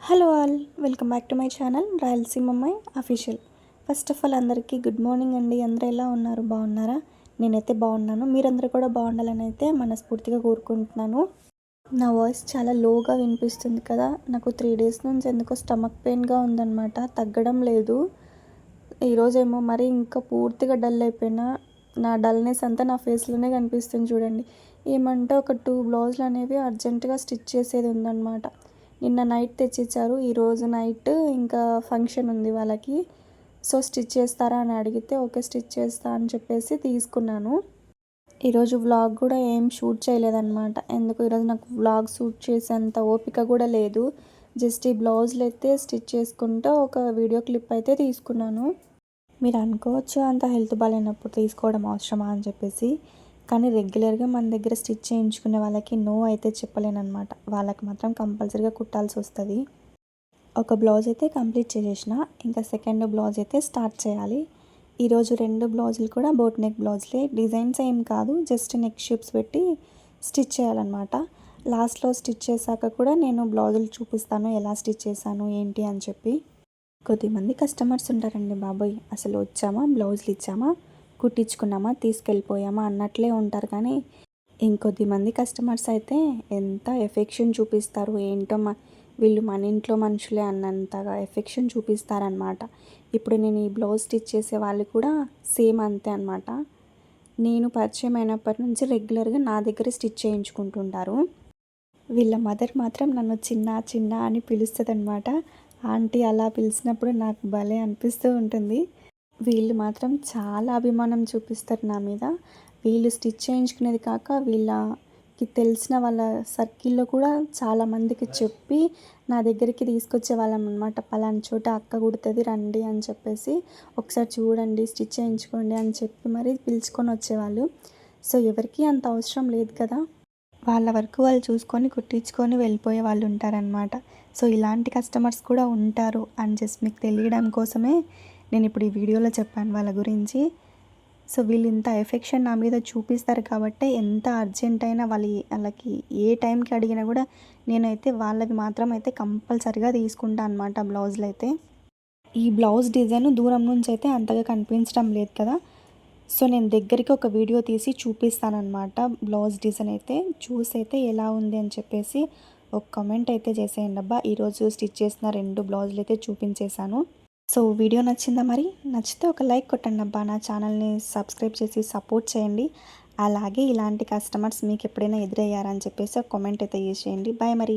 Hello all, welcome back to my channel Rayalaseema అమ్మాయి official. First of all అందరికీ good morning అండి. అందరూ ఎలా ఉన్నారు? బాగున్నారా? నేనైతే బాగున్నాను. మీరందరూ కూడా బాగుండాలని అయితే మనస్ఫూర్తిగా కోరుకుంటున్నాను. నా వాయిస్ చాలా లోగా వినిపిస్తుంది కదా. నాకు 3 days నుంచి ఎందుకో స్టమక్ పెయిన్గా ఉందన్నమాట, తగ్గడం లేదు. ఈరోజేమో మరి ఇంకా పూర్తిగా డల్ అయిపోయినా. నా డల్నెస్ అంతా నా ఫేస్లోనే కనిపిస్తుంది చూడండి. ఏమంటే ఒక 2 బ్లౌజులు అనేవి అర్జెంటుగా స్టిచ్ చేసేది ఉందన్నమాట. నిన్న నైట్ తెచ్చిచ్చారు. ఈరోజు నైట్ ఇంకా ఫంక్షన్ ఉంది వాళ్ళకి. సో స్టిచ్ చేస్తారా అని అడిగితే ఓకే స్టిచ్ చేస్తా అని చెప్పేసి తీసుకున్నాను. ఈరోజు వ్లాగ్ కూడా ఏం షూట్ చేయలేదన్నమాట. ఎందుకు ఈరోజు నాకు వ్లాగ్ షూట్ చేసేంత ఓపిక కూడా లేదు. జస్ట్ ఈ బ్లౌజులు అయితే స్టిచ్ చేసుకుంటూ ఒక వీడియో క్లిప్ అయితే తీసుకున్నాను. మీరు అనుకోవచ్చు అంత హెల్త్ బాగాలేనప్పుడు తీసుకోవడం అవసరమా అని చెప్పేసి. కానీ రెగ్యులర్గా మన దగ్గర స్టిచ్ చేయించుకునే వాళ్ళకి నో అయితే చెప్పలేనమాట. వాళ్ళకి మాత్రం కంపల్సరీగా కుట్టాల్సి వస్తుంది. ఒక బ్లౌజ్ అయితే కంప్లీట్ చేసేసిన. ఇంకా సెకండ్ బ్లౌజ్ అయితే స్టార్ట్ చేయాలి. ఈరోజు 2 బ్లౌజులు కూడా బోట్ నెక్ బ్లౌజులే. డిజైన్స్ ఏం కాదు, జస్ట్ నెక్ షేప్స్ పెట్టి స్టిచ్ చేయాలన్నమాట. లాస్ట్లో స్టిచ్ చేశాక కూడా నేను బ్లౌజులు చూపిస్తాను ఎలా స్టిచ్ చేశాను ఏంటి అని చెప్పి. కొద్దిమంది కస్టమర్స్ ఉంటారండి బాబోయ్, అసలు వచ్చామా బ్లౌజులు ఇచ్చామా కుట్టించుకున్నామా తీసుకెళ్ళిపోయామా అన్నట్లే ఉంటారు. కానీ ఇంకొద్దిమంది కస్టమర్స్ అయితే ఎంత ఎఫెక్షన్ చూపిస్తారు ఏంటో. వీళ్ళు మన ఇంట్లో మనుషులే అన్నంతగా ఎఫెక్షన్ చూపిస్తారనమాట. ఇప్పుడు నేను ఈ బ్లౌజ్ స్టిచ్ చేసే వాళ్ళు కూడా సేమ్ అంతే అనమాట. నేను పరిచయం అయినప్పటి నుంచి రెగ్యులర్గా నా దగ్గర స్టిచ్ చేయించుకుంటుంటారు. వీళ్ళ మదర్ మాత్రం నన్ను చిన్న చిన్న అని పిలుస్తుంది అనమాట. ఆంటీ అలా పిలిచినప్పుడు నాకు భలే అనిపిస్తూ ఉంటుంది. వీళ్ళు మాత్రం చాలా అభిమానం చూపిస్తారు నా మీద. వీళ్ళు స్టిచ్ చేయించుకునేది కాక వీళ్ళకి తెలిసిన వాళ్ళ సర్కిల్లో కూడా చాలామందికి చెప్పి నా దగ్గరికి తీసుకొచ్చే వాళ్ళం అనమాట. పలానా చోట అక్క కుడుతుంది రండి అని చెప్పేసి, ఒకసారి చూడండి స్టిచ్ చేయించుకోండి అని చెప్పి మరీ పిలుచుకొని వచ్చేవాళ్ళు. సో ఎవరికి అంత అవసరం లేదు కదా, వాళ్ళ వరకు వాళ్ళు చూసుకొని కుట్టించుకొని వెళ్ళిపోయే వాళ్ళు ఉంటారనమాట. సో ఇలాంటి కస్టమర్స్ కూడా ఉంటారు అని జస్ట్ మీకు తెలియడం కోసమే నేను ఇప్పుడు ఈ వీడియోలో చెప్పాను వాళ్ళ గురించి. సో వీళ్ళు ఇంత ఎఫెక్షన్ నా మీద చూపిస్తారు కాబట్టి ఎంత అర్జెంట్ అయినా వాళ్ళకి ఏ టైంకి అడిగినా కూడా నేనైతే వాళ్ళకి మాత్రం అయితే కంపల్సరిగా తీసుకుంటాను అనమాట బ్లౌజులు అయితే. ఈ బ్లౌజ్ డిజైన్ దూరం నుంచి అయితే అంతగా కనిపించడం లేదు కదా. సో నేను దగ్గరికి ఒక వీడియో తీసి చూపిస్తానన్నమాట. బ్లౌజ్ డిజైన్ అయితే చూసి అయితే ఎలా ఉంది అని చెప్పేసి ఒక కామెంట్ అయితే చేసేయండి అబ్బా. ఈరోజు స్టిచ్ చేసిన 2 బ్లౌజులు అయితే చూపించేశాను. సో వీడియో నచ్చిందా? మరి నచ్చితే ఒక లైక్ కొట్టండి అబ్బా. నా ఛానల్ని సబ్స్క్రైబ్ చేసి సపోర్ట్ చేయండి. అలాగే ఇలాంటి కస్టమర్స్ మీకు ఎప్పుడైనా ఎదురయ్యారని చెప్పేసి ఒక కామెంట్ అయితే చేసేయండి. బాయ్ మరి.